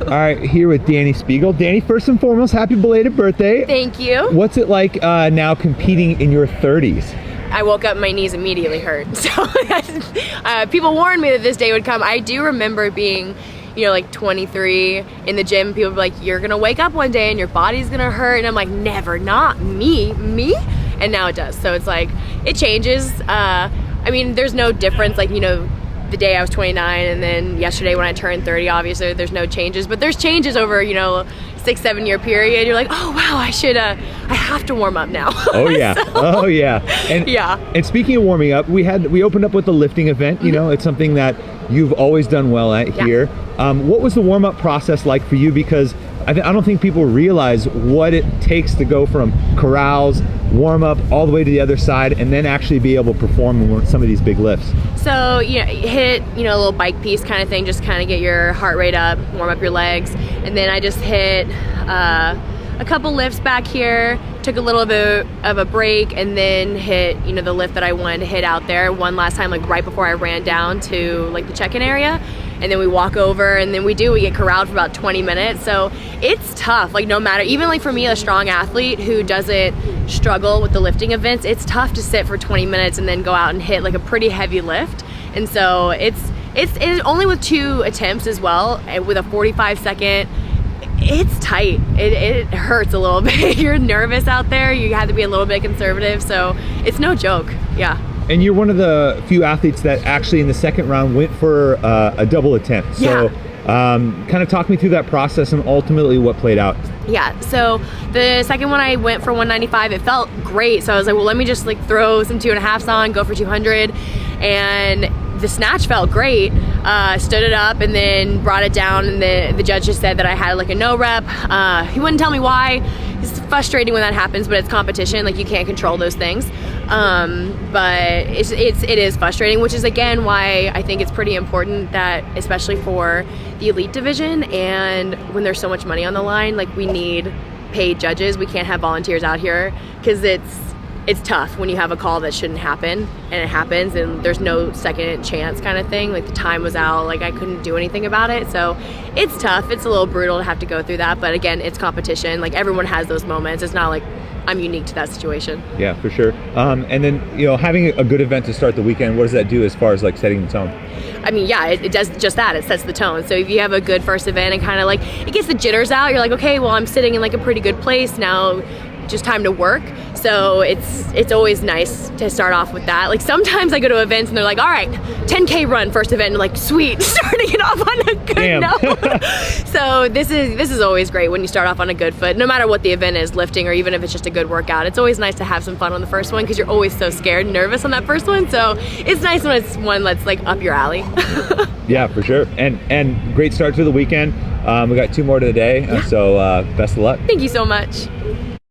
All right, here with Dani Speegle. Dani, first and foremost, happy belated birthday. Thank you. What's it like now competing in your 30s? I woke up, my knees immediately hurt. So people warned me that this day would come. I do remember being, you know, like 23 in the gym. People were like, you're gonna wake up one day and your body's gonna hurt. And I'm like, never, not me. And now it does. So it's like, it changes. I mean, there's no difference, like, you know, the day I was 29 and then yesterday when I turned 30, obviously there's no changes, but there's changes over, you know, 6-7 year period. You're like, oh wow, I have to warm up now. Oh yeah. So, oh yeah. And yeah. And speaking of warming up, we opened up with a lifting event. You know, it's something that you've always done well at here. What was the warm up process like for you? Because I don't think people realize what it takes to go from corrals, warm up, all the way to the other side, and then actually be able to perform some of these big lifts. So, you know, hit, you know, a little bike piece kind of thing, just kind of get your heart rate up, warm up your legs. And then I just hit a couple lifts back here, took a little bit of a break, and then hit, you know, the lift that I wanted to hit out there one last time, like right before I ran down to like the check-in area. And then we walk over, and then we get corralled for about 20 minutes. So it's tough, like no matter, even like for me, a strong athlete who doesn't struggle with the lifting events, it's tough to sit for 20 minutes and then go out and hit like a pretty heavy lift. And so it's only with 2 attempts as well, and with a 45-second, it's tight. It hurts a little bit. You're nervous out there. You have to be a little bit conservative. So it's no joke, yeah. And you're one of the few athletes that actually in the second round went for a double attempt. So kind of talk me through that process and ultimately what played out. Yeah, so the second one I went for 195, it felt great. So I was like, well, let me just like throw some 2.5s on, go for 200. And the snatch felt great. Stood it up and then brought it down, and the judge just said that I had like a no rep. He wouldn't tell me why. It's frustrating when that happens, but it's competition, like you can't control those things. But it is frustrating, which is again why I think it's pretty important that, especially for the elite division and when there's so much money on the line, like we need paid judges. We can't have volunteers out here, because it's tough when you have a call that shouldn't happen and it happens and there's no second chance kind of thing. Like the time was out, like I couldn't do anything about it. So it's tough. It's a little brutal to have to go through that. But again, it's competition. Like everyone has those moments. It's not like I'm unique to that situation. Yeah, for sure. And then, you know, having a good event to start the weekend, what does that do as far as like setting the tone? I mean, yeah, it does just that. It sets the tone. So if you have a good first event and kind of like, it gets the jitters out, you're like, okay, well, I'm sitting in like a pretty good place now, just time to work. So it's always nice to start off with that. Like sometimes I go to events and they're like, all right, 10K run first event, and I'm like, sweet, starting it off on a good note. So this is always great when you start off on a good foot, no matter what the event is, lifting or even if it's just a good workout. It's always nice to have some fun on the first one, because you're always so scared and nervous on that first one. So it's nice when it's one that's like up your alley. Yeah, for sure. And great start to the weekend. We got 2 more to the day, so best of luck. Thank you so much.